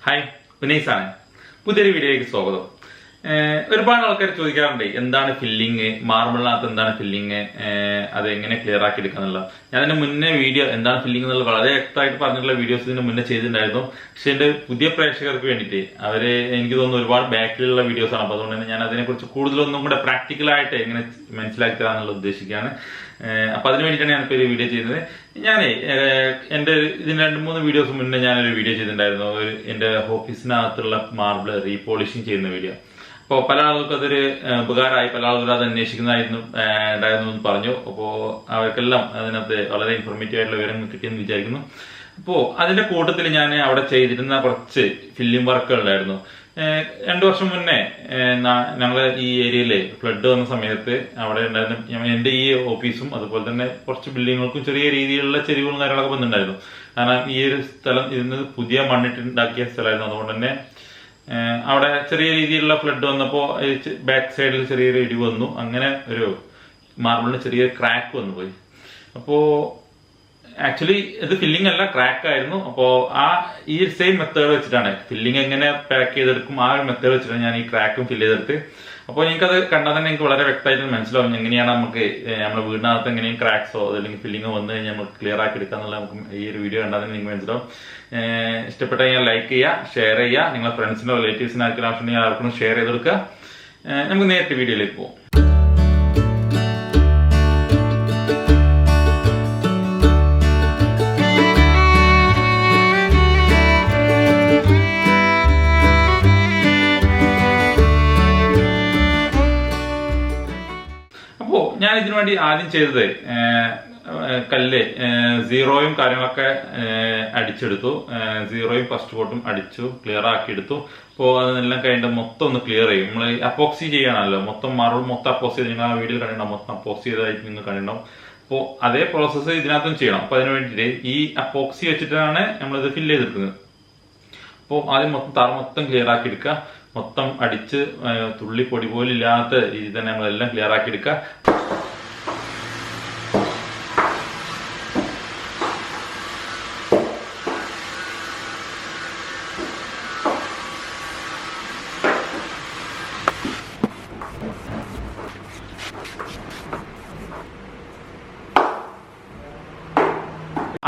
Hi, ഉനൈസാണ്. പുതിയൊരു വീഡിയോയിലേക്ക് സ്വാഗതം. ഒരുപാട് ആൾക്കാർ ചോദിക്കാറുണ്ട് എന്താണ് ഫില്ലിങ്, മാർബിളിനകത്ത് എന്താണ് ഫില്ലിങ്, അത് എങ്ങനെ ക്ലിയർ ആക്കി എടുക്കാന്നുള്ള. ഞാൻ അതിന്റെ മുന്നേ വീഡിയോ എന്താണ് ഫില്ലിങ് എന്നുള്ളത് വളരെ വ്യക്തമായിട്ട് പറഞ്ഞിട്ടുള്ള വീഡിയോസ് ഇതിന് മുന്നേ ചെയ്തിട്ടുണ്ടായിരുന്നു. പക്ഷെ എന്റെ പുതിയ പ്രേക്ഷകർക്ക് വേണ്ടിയിട്ട് എനിക്ക് തോന്നുന്നു ഒരുപാട് ബാക്കിലുള്ള വീഡിയോസ് ആണ്. അപ്പൊ അതുകൊണ്ട് തന്നെ ഞാൻ അതിനെക്കുറിച്ച് കൂടുതലൊന്നും കൂടെ പ്രാക്ടിക്കലായിട്ട് എങ്ങനെ മനസ്സിലാക്കി തരാന്നുള്ള ഉദ്ദേശിക്കുകയാണ്. അപ്പൊ അതിന് വേണ്ടിയിട്ടാണ് ഞാനിപ്പോൾ ഒരു വീഡിയോ ചെയ്യുന്നത്. എന്റെ ഇതിന് 2-3 വീഡിയോസ് മുന്നേ ഞാനൊരു വീഡിയോ ചെയ്തിട്ടുണ്ടായിരുന്നു. എന്റെ ഓഫീസിനകത്തുള്ള മാർബിൾ റീപോളിഷിങ് ചെയ്യുന്ന വീഡിയോ. അപ്പോൾ പല ആളുകൾക്കും അതൊരു ഉപകാരമായി, പല ആളുകളും അത് അന്വേഷിക്കുന്നതായിരുന്നു എന്ന് പറഞ്ഞു. അപ്പോൾ അവർക്കെല്ലാം അതിനകത്ത് വളരെ ഇൻഫോർമേറ്റീവ് ആയിട്ടുള്ള വിവരങ്ങൾ കിട്ടിയെന്ന് വിചാരിക്കുന്നു. അപ്പോൾ അതിന്റെ കൂട്ടത്തിൽ ഞാൻ അവിടെ ചെയ്തിരുന്ന കുറച്ച് ഫില്ലിംഗ് വർക്കുകൾ ഉണ്ടായിരുന്നു. 2 വർഷം മുന്നേ ഞങ്ങളെ ഈ ഏരിയയിലെ ഫ്ലഡ് വന്ന സമയത്ത് അവിടെ ഉണ്ടായിരുന്ന എന്റെ ഈ ഓഫീസും അതുപോലെ തന്നെ കുറച്ച് ബിൽഡിങ്ങുകൾക്കും ചെറിയ രീതിയിലുള്ള ചെരിവുകളും കാര്യങ്ങളൊക്കെ വന്നിട്ടുണ്ടായിരുന്നു. കാരണം ഈ ഒരു സ്ഥലം ഇതിന് പുതിയ മണ്ണിട്ടുണ്ടാക്കിയ സ്ഥലമായിരുന്നു. അതുകൊണ്ട് തന്നെ അവിടെ ചെറിയ രീതിയിലുള്ള ഫ്ലഡ് വന്നപ്പോൾ ബാക്ക് സൈഡിൽ ചെറിയൊരു ഇടി വന്നു. അങ്ങനെ ഒരു മാർബിളിന് ചെറിയൊരു ക്രാക്ക് വന്നു പോയി. അപ്പോ ആക്ച്വലി ഇത് ഫില്ലിംഗ് അല്ല, ക്രാക്ക് ആയിരുന്നു. അപ്പോ ഈ സെയിം മെത്തേഡ് വെച്ചിട്ടാണ് ഫില്ലിംഗ് എങ്ങനെ പാക്ക് ചെയ്തെടുക്കും, ആ ഒരു മെത്തേഡ് വെച്ചിട്ടാണ് ഞാൻ ഈ ക്രാക്കും ഫില്ല് ചെയ്തെടുത്ത്. അപ്പോൾ എനിക്കത് കണ്ടാൽ തന്നെ എനിക്ക് വളരെ വ്യക്തമായിട്ട് മനസ്സിലാവും എങ്ങനെയാണ് നമുക്ക് നമ്മുടെ വീടിനകത്ത് എങ്ങനെയും ക്രാക്സോ അല്ലെങ്കിൽ ഫില്ലിങ്ങോ വന്നു കഴിഞ്ഞാൽ നമുക്ക് ക്ലിയർ ആക്കി എടുക്കാന്നുള്ള നമുക്ക് ഈ ഒരു വീഡിയോ കണ്ടാൽ തന്നെ നിങ്ങൾക്ക് മനസ്സിലാവും. ഇഷ്ടപ്പെട്ട കഴിഞ്ഞാൽ ലൈക്ക് ചെയ്യുക, ഷെയർ ചെയ്യുക, നിങ്ങളുടെ ഫ്രണ്ട്സിനോ റിലേറ്റീവ്സിനോ ആർക്കും ആവശ്യമുണ്ടെങ്കിൽ ആർക്കും ഷെയർ ചെയ്ത് കൊടുക്കുക. നമുക്ക് നേരിട്ട് വീഡിയോയിലേക്ക് പോകും. ഞാൻ ഇതിനു വേണ്ടി ആദ്യം ചെയ്തത് കല്ല് 0യും കാര്യങ്ങളൊക്കെ അടിച്ചെടുത്തു. 0യും ഫസ്റ്റ് കോട്ടും അടിച്ചു, ക്ലിയർ ആക്കി എടുത്തു. അപ്പോൾ അതെല്ലാം കഴിഞ്ഞിട്ട് മൊത്തം ഒന്ന് ക്ലിയർ ചെയ്യും. നമ്മൾ അപ്പോക്സി ചെയ്യാണല്ലോ, മൊത്തം മാർബിൾ മൊത്തം അപ്പോക്സി ചെയ്ത് നിങ്ങൾ ആ വീഡിയോയിൽ കണ്ടിട്ടുണ്ടാവും. മൊത്തം അപ്പോക്സി ചെയ്തതായിട്ട് നിങ്ങൾ കണ്ടിട്ടുണ്ടാവും. അപ്പോൾ അതേ പ്രോസസ്സ് ഇതിനകത്തും ചെയ്യണം. അപ്പൊ അതിന് വേണ്ടിയിട്ട് ഈ അപ്പോക്സി വെച്ചിട്ടാണ് നമ്മളിത് ഫില്ല് ചെയ്തെടുക്കുന്നത്. അപ്പോൾ ആദ്യം തറ മൊത്തം ക്ലിയർ ആക്കി എടുക്കുക. മൊത്തം അടിച്ച് തുള്ളി പൊടി പോലും ഇല്ലാത്ത രീതിയിൽ തന്നെ നമ്മളെല്ലാം ക്ലിയർ ആക്കി എടുക്കുക.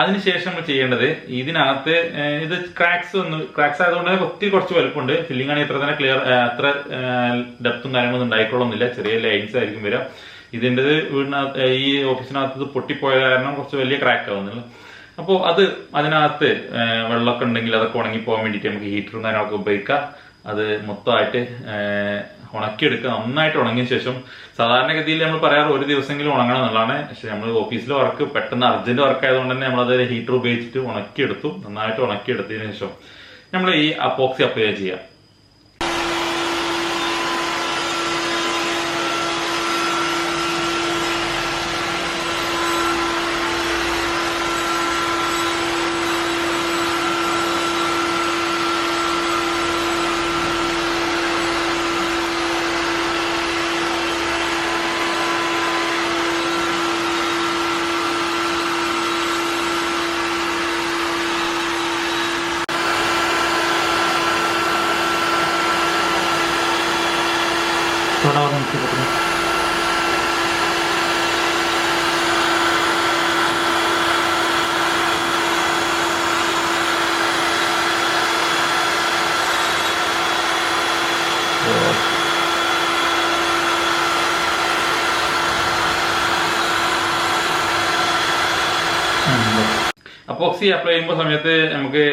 അതിനുശേഷം നമ്മൾ ചെയ്യേണ്ടത് ഇതിനകത്ത് ഇത് ക്രാക്സ് ആയതുകൊണ്ട് ഒത്തിരി കുറച്ച് വലുപ്പമുണ്ട്. ഫില്ലിംഗ് ആണെങ്കിൽ ഇത്ര തന്നെ ക്ലിയർ അത്ര ഡെപ്തും കാര്യങ്ങളൊന്നും ഉണ്ടായിക്കൊള്ളുന്നില്ല. ചെറിയ ലൈൻസ് ആയിരിക്കും വരിക. ഇതിൻ്റെ വീടിനകത്ത് ഈ ഓഫീസിനകത്ത് പൊട്ടിപ്പോയ കാരണം കുറച്ച് വലിയ ക്രാക്ക് ആവുന്നില്ല. അപ്പോൾ അതിനകത്ത് വെള്ളമൊക്കെ ഉണ്ടെങ്കിൽ അതൊക്കെ ഉണങ്ങിപ്പോകാൻ വേണ്ടിയിട്ട് നമുക്ക് ഹീറ്ററും കാര്യങ്ങളൊക്കെ ഉപയോഗിക്കാം. അത് മൊത്തമായിട്ട് ഉണക്കിയെടുക്കുക. നന്നായിട്ട് ഉണങ്ങിയ ശേഷം സാധാരണഗതിയിൽ നമ്മൾ പറയാറ് 1 ദിവസമെങ്കിലും ഉണങ്ങണം എന്നുള്ളതാണ്. പക്ഷെ നമ്മൾ ഓഫീസിലെ വർക്ക് പെട്ടെന്ന് അർജന്റ് വർക്ക് ആയതുകൊണ്ട് തന്നെ നമ്മളത് ഹീറ്റർ ഉപയോഗിച്ചിട്ട് ഉണക്കിയെടുത്തു. നന്നായിട്ട് ഉണക്കിയെടുത്തതിന് ശേഷം നമ്മൾ ഈ അപ്പോക്സി അപ്ലൈ ചെയ്യാം. അപ്പോക്സി അപ്ലൈ ചെയ്യുമ്പോൾ സമയത്ത് നമുക്ക്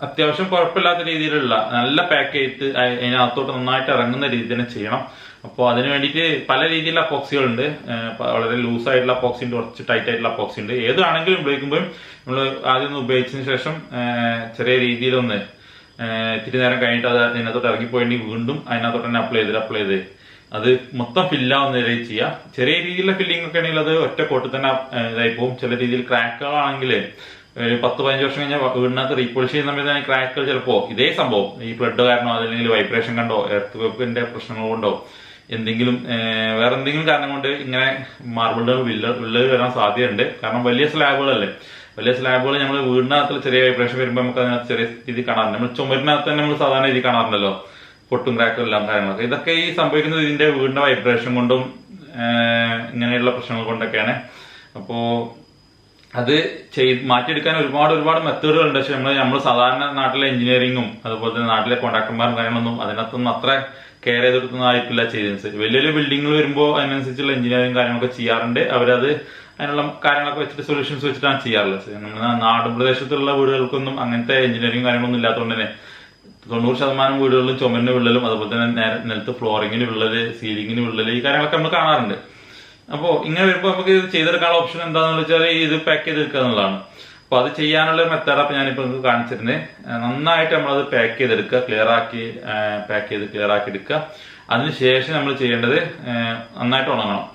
അത്യാവശ്യം കുഴപ്പമില്ലാത്ത രീതിയിലുള്ള നല്ല പാക്കേജ് അതിനകത്തോട്ട് നന്നായിട്ട് ഇറങ്ങുന്ന രീതി തന്നെ ചെയ്യണം. അപ്പോൾ അതിന് വേണ്ടിയിട്ട് പല രീതിയിലുള്ള അപ്പോക്സികളുണ്ട്. വളരെ ലൂസ് ആയിട്ടുള്ള അപ്പോക്സി ഉണ്ട്, കുറച്ച് ടൈറ്റ് ആയിട്ടുള്ള അപ്പോക്സി ഉണ്ട്. ഏതാണെങ്കിലും ഉപയോഗിക്കുമ്പോൾ നമ്മൾ ആദ്യം ഒന്ന് ഉപയോഗിച്ചതിന് ശേഷം ചെറിയ രീതിയിലൊന്ന് ഇത്തിരി നേരം കഴിഞ്ഞിട്ട് അത് അതിനകത്തോട്ട് ഇറങ്ങിപ്പോയിട്ടുണ്ടെങ്കിൽ വീണ്ടും അതിനകത്തോട്ട് തന്നെ അപ്ലൈ ചെയ്ത് അത് മൊത്തം ഫില്ലാവുന്ന രീതിയിൽ ചെയ്യാം. ചെറിയ രീതിയിലുള്ള ഫില്ലിംഗ് ഒക്കെ ആണെങ്കിൽ അത് ഒറ്റ കോട്ട് തന്നെ ഇതായി പോകും. ചില രീതിയിൽ ക്രാക്കുകളാണെങ്കിൽ 10-15 വർഷം കഴിഞ്ഞാൽ വീടിനകത്ത് റീപോളിഷ് ചെയ്യുന്ന സമയത്ത് ക്രാക്കുകൾ ചിലപ്പോൾ ഇതേ സംഭവം ഈ ഫ്ലഡ് കാരണോ അതല്ലെങ്കിൽ വൈബ്രേഷൻ കണ്ടോ എർത്ത് വെപ്പിന്റെ പ്രശ്നങ്ങൾ കൊണ്ടോ എന്തെങ്കിലും വേറെ എന്തെങ്കിലും കാരണം കൊണ്ട് ഇങ്ങനെ മാർബിളുകൾ വിള്ളൽ വരാൻ സാധ്യതയുണ്ട്. കാരണം വലിയ സ്ലാബുകളല്ലേ. വലിയ സ്ലാബുകൾ നമ്മൾ വീടിനകത്ത് ചെറിയ വൈബ്രേഷൻ വരുമ്പോൾ നമുക്ക് അതിനകത്ത് ചെറിയ രീതി കാണാറുണ്ട്. നമ്മൾ ചുമരിനകത്ത് തന്നെ നമ്മൾ സാധാരണ രീതി കാണാറുണ്ടല്ലോ, പൊട്ടും ക്രാക്കും എല്ലാം കാര്യങ്ങളൊക്കെ. ഇതൊക്കെ ഈ സംഭവിക്കുന്നത് ഇതിന്റെ വീടിന്റെ വൈബ്രേഷൻ കൊണ്ടും ഇങ്ങനെയുള്ള പ്രശ്നങ്ങൾ കൊണ്ടൊക്കെയാണ്. അപ്പോൾ അത് മാറ്റിയെടുക്കാൻ ഒരുപാട് മെത്തേഡുകളുണ്ട്. പക്ഷെ നമ്മൾ സാധാരണ നാട്ടിലെ എഞ്ചിനീയറിംഗും അതുപോലെ തന്നെ നാട്ടിലെ കോൺട്രാക്ടർമാരും കാര്യങ്ങളൊന്നും അതിനകത്തൊന്നും അത്ര കെയർ ചെയ്തെടുക്കുന്നതായിട്ടില്ല ചെയ്യുന്നത്. വലിയ ബിൽഡിങ്ങുകൾ വരുമ്പോൾ അതിനനുസരിച്ചുള്ള എഞ്ചിനീയറിംഗ് കാര്യങ്ങളൊക്കെ ചെയ്യാറുണ്ട്. അവരത് അതിനുള്ള കാര്യങ്ങളൊക്കെ വെച്ചിട്ട് സൊല്യൂഷൻസ് വെച്ചിട്ടാണ് ചെയ്യാറുള്ളത്. നമ്മുടെ നാട് പ്രദേശത്തുള്ള വീടുകൾക്കൊന്നും അങ്ങനത്തെ എഞ്ചിനീയറിംഗ് കാര്യങ്ങളൊന്നും ഇല്ലാത്തതുകൊണ്ട് തന്നെ 90% വീടുകളിലും ചുമരിന് വിള്ളലും അതുപോലെ തന്നെ നിലത്ത് ഫ്ലോറിങ്ങിന് വിള്ളല്, സീലിങ്ങിന് വിള്ളല്, ഈ കാര്യങ്ങളൊക്കെ നമ്മൾ കാണാറുണ്ട്. അപ്പോൾ ഇങ്ങനെ വരുമ്പോൾ നമുക്ക് ഇത് ചെയ്തെടുക്കാനുള്ള ഓപ്ഷൻ എന്താണെന്ന് വെച്ചാൽ ഇത് പാക്ക് ചെയ്തെടുക്കുക എന്നുള്ളതാണ്. അപ്പോൾ അത് ചെയ്യാനുള്ള മെത്തേഡ് അപ്പോൾ ഞാനിപ്പോൾ നിങ്ങൾക്ക് കാണിച്ചിരുന്നത്. നന്നായിട്ട് നമ്മളത് പാക്ക് ചെയ്തെടുക്കുക, പാക്ക് ചെയ്ത് ക്ലിയർ ആക്കി എടുക്കുക. അതിനുശേഷം നമ്മൾ ചെയ്യേണ്ടത് നന്നായിട്ട് ഉണങ്ങണം.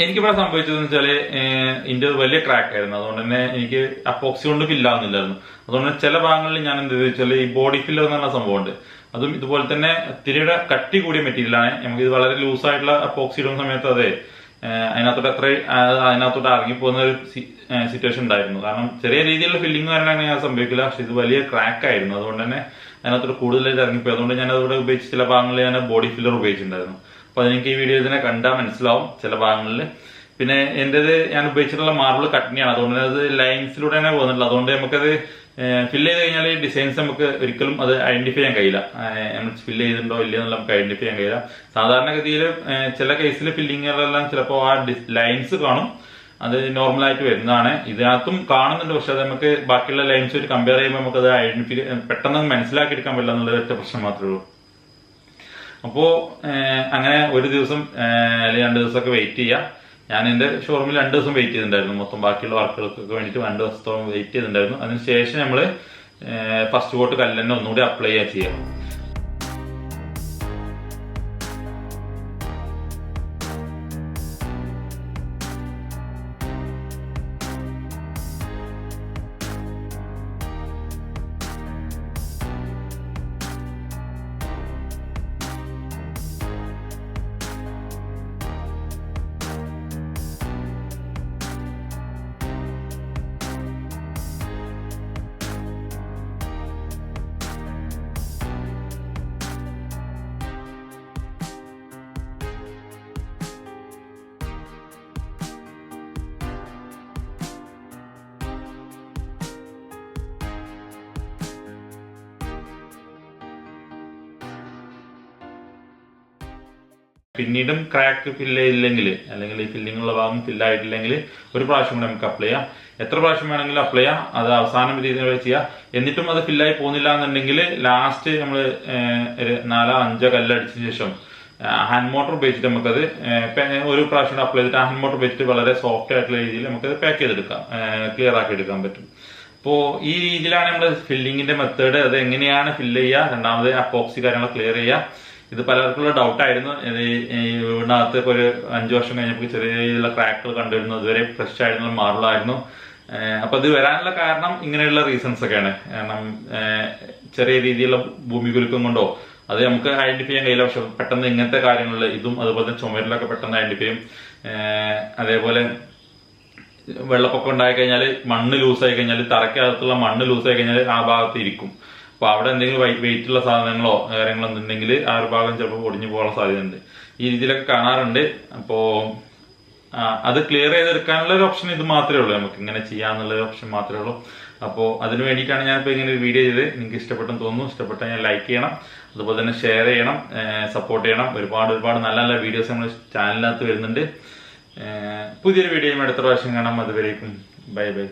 എനിക്കിവിടെ സംഭവിച്ചതെന്ന് വെച്ചാല് ഇതിന്റെ വലിയ ക്രാക്ക് ആയിരുന്നു. അതുകൊണ്ട് തന്നെ എനിക്ക് അപ്പോക്സി കൊണ്ട് ഫില്ലാവുന്നില്ലായിരുന്നു. അതുകൊണ്ട് തന്നെ ചില ഭാഗങ്ങളിൽ ഞാൻ എന്ത് വെച്ചാൽ ഈ ബോഡി ഫില്ലർ എന്ന് പറഞ്ഞ സംഭവമുണ്ട്. അതും ഇതുപോലെ തന്നെ തിരിയുടെ കട്ടി കൂടിയ മെറ്റീരിയലാണ്. നമുക്ക് ഇത് വളരെ ലൂസായിട്ടുള്ള അപ്പോക്സി ഇടുന്ന സമയത്ത് അതെ അതിനകത്തോട്ട് ഇറങ്ങിപ്പോകുന്ന ഒരു സിറ്റുവേഷൻ ഉണ്ടായിരുന്നു. കാരണം ചെറിയ രീതിയിലുള്ള ഫില്ലിംഗ് കാരണം ഞാൻ സംഭവിക്കില്ല. പക്ഷെ ഇത് വലിയ ക്രാക്ക് ആയിരുന്നു. അതുകൊണ്ട് തന്നെ അതിനകത്തോട്ട് കൂടുതലായിട്ട് ഇറങ്ങിപ്പോയി. അതുകൊണ്ട് ഞാൻ അതോടെ ഉപയോഗിച്ച് ചില ഭാഗങ്ങളിൽ ഞാൻ ബോഡി ഫില്ലർ ഉപയോഗിച്ചിട്ടുണ്ടായിരുന്നു. അപ്പൊ അതെനിക്ക് ഈ വീഡിയോയിൽ തന്നെ കണ്ടാൽ മനസ്സിലാവും ചില ഭാഗങ്ങളിൽ. പിന്നെ എന്റേത് ഞാൻ ഉപയോഗിച്ചിട്ടുള്ള മാർബിൾ കട്നിയാണ്. അതുകൊണ്ട് തന്നെ അത് ലൈൻസിലൂടെ തന്നെ പോകുന്നുള്ളൂ. അതുകൊണ്ട് നമുക്കത് ഫില്ല് ചെയ്ത് കഴിഞ്ഞാൽ ഡിസൈൻസ് നമുക്ക് ഒരിക്കലും അത് ഐഡന്റിഫൈ ചെയ്യാൻ കഴിയില്ല. നമ്മൾ ഫില്ല് ചെയ്തിട്ടുണ്ടോ ഇല്ലയോ എന്നുള്ള നമുക്ക് ഐഡന്റിഫൈ ചെയ്യാൻ കഴിയില്ല. സാധാരണഗതിയിൽ ചില കേസിൽ ഫില്ലിങ്ങുകളെല്ലാം ചിലപ്പോൾ ആ ലൈൻസ് കാണും. അത് നോർമലായിട്ട് വരുന്നതാണ്. ഇതിനകത്തും കാണുന്നുണ്ട്. പക്ഷെ അത് നമുക്ക് ബാക്കിയുള്ള ലൈൻസ് വെച്ച് കമ്പയർ ചെയ്യുമ്പോൾ നമുക്ക് അത് ഐഡന്റിഫൈ പെട്ടെന്ന് മനസ്സിലാക്കി എടുക്കാൻ പറ്റില്ല എന്നുള്ളത് ഒറ്റ പ്രശ്നം മാത്രമേ ഉള്ളൂ. അപ്പോ അങ്ങനെ ഒരു ദിവസം അല്ലെങ്കിൽ 2 ദിവസമൊക്കെ വെയിറ്റ് ചെയ്യാം. ഞാൻ എന്റെ ഷോറൂമിൽ 2 ദിവസം വെയിറ്റ് ചെയ്തിട്ടുണ്ടായിരുന്നു. മൊത്തം ബാക്കിയുള്ള വർക്കുകൾക്കൊക്കെ വേണ്ടിയിട്ട് 2 ദിവസത്തോളം വെയിറ്റ് ചെയ്തിട്ടുണ്ടായിരുന്നു. അതിനുശേഷം നമ്മള് ഫസ്റ്റ് കോട്ട് കല്ല് തന്നെ ഒന്നുകൂടി അപ്ലൈ ചെയ്യാം. പിന്നീടും ക്രാക്ക് ഫില്ല് ചെയ്തില്ലെങ്കിൽ അല്ലെങ്കിൽ ഈ ഫില്ലിംഗ് ഉള്ള ഭാഗം ഫില്ലായിട്ടില്ലെങ്കിൽ ഒരു പ്രാവശ്യം കൂടെ നമുക്ക് അപ്ലൈ ചെയ്യാം. എത്ര പ്രാവശ്യം വേണമെങ്കിലും അപ്ലൈ ചെയ്യാം. അത് അവസാനം രീതിയിൽ ചെയ്യാം. എന്നിട്ടും അത് ഫില്ലായി പോകുന്നില്ല എന്നുണ്ടെങ്കിൽ ലാസ്റ്റ് നമ്മൾ 4-5 കല്ലടിച്ചതിന് ശേഷം ഹാൻഡ് മോട്ടർ ഉപയോഗിച്ചിട്ട് നമുക്കത് ഒരു പ്രാവശ്യം അപ്ലൈ ചെയ്തിട്ട് ഹാൻഡ് മോട്ടർ ഉപയോഗിച്ചിട്ട് വളരെ സോഫ്റ്റ് ആയിട്ടുള്ള രീതിയിൽ നമുക്കത് പാക്ക് ചെയ്തെടുക്കാം, ക്ലിയർ ആക്കി എടുക്കാൻ പറ്റും. അപ്പോൾ ഈ രീതിയിലാണ് നമ്മൾ ഫില്ലിങ്ങിന്റെ മെത്തേഡ്. അത് എങ്ങനെയാണ് ഫില്ല് ചെയ്യുക, രണ്ടാമത് അപ്പോക്സി കാര്യങ്ങൾ ക്ലിയർ ചെയ്യുക. ഇത് പലർക്കുള്ള ഡൗട്ടായിരുന്നു. ഇതിനകത്ത് ഇപ്പോൾ ഒരു 5 വർഷം കഴിഞ്ഞപ്പോൾ ചെറിയ രീതിയിലുള്ള ക്രാക്കുകൾ കണ്ടുവരുന്നു. ഇതുവരെ ഫ്രഷ് ആയിരുന്നു, മാറലായിരുന്നു. അപ്പൊ ഇത് വരാനുള്ള കാരണം ഇങ്ങനെയുള്ള റീസൺസ് ഒക്കെയാണ്. കാരണം ചെറിയ രീതിയിലുള്ള ഭൂമി കുലുക്കം കൊണ്ടോ അത് നമുക്ക് ഐഡന്റിഫൈ ചെയ്യാൻ കഴിയില്ല. പക്ഷെ പെട്ടെന്ന് ഇങ്ങനത്തെ കാര്യങ്ങളിൽ ഇതും അതുപോലെ തന്നെ ചുമരിലൊക്കെ പെട്ടെന്ന് ഐഡന്റിഫൈ ചെയ്യും. അതേപോലെ വെള്ളപ്പൊക്കം ഉണ്ടായി കഴിഞ്ഞാൽ മണ്ണ് ലൂസായി കഴിഞ്ഞാൽ തറയ്ക്കകത്തുള്ള മണ്ണ് ലൂസായി കഴിഞ്ഞാൽ ആ ഭാഗത്ത് ഇരിക്കും. അപ്പൊ അവിടെ എന്തെങ്കിലും വെയിറ്റ് ഉള്ള സാധനങ്ങളോ കാര്യങ്ങളോ എന്തുണ്ടെങ്കിൽ ആ ഒരു ഭാഗം ചിലപ്പോൾ ഒടിഞ്ഞു പോകാനുള്ള സാധ്യതയുണ്ട്. ഈ രീതിയിലൊക്കെ കാണാറുണ്ട്. അപ്പോ അത് ക്ലിയർ ചെയ്തെടുക്കാനുള്ള ഒരു ഓപ്ഷൻ ഇത് മാത്രമേ ഉള്ളൂ. നമുക്ക് ഇങ്ങനെ ചെയ്യാന്നുള്ള ഒരു ഓപ്ഷൻ മാത്രമേ ഉള്ളൂ. അപ്പോൾ അതിന് വേണ്ടിയിട്ടാണ് ഞാനിപ്പോൾ ഇങ്ങനെ ഒരു വീഡിയോ ചെയ്ത്. നിങ്ങൾക്ക് ഇഷ്ടപ്പെട്ടെന്ന് തോന്നുന്നു. ഇഷ്ടപ്പെട്ടാൽ ഞാൻ ലൈക്ക് ചെയ്യണം, അതുപോലെ തന്നെ ഷെയർ ചെയ്യണം, സപ്പോർട്ട് ചെയ്യണം. ഒരുപാട് നല്ല നല്ല വീഡിയോസ് നമ്മൾ ചാനലിനകത്ത് വരുന്നുണ്ട്. പുതിയൊരു വീഡിയോയും അടുത്ത പ്രാവശ്യം കാണാം. അതുവരേക്കും ബൈ ബൈ.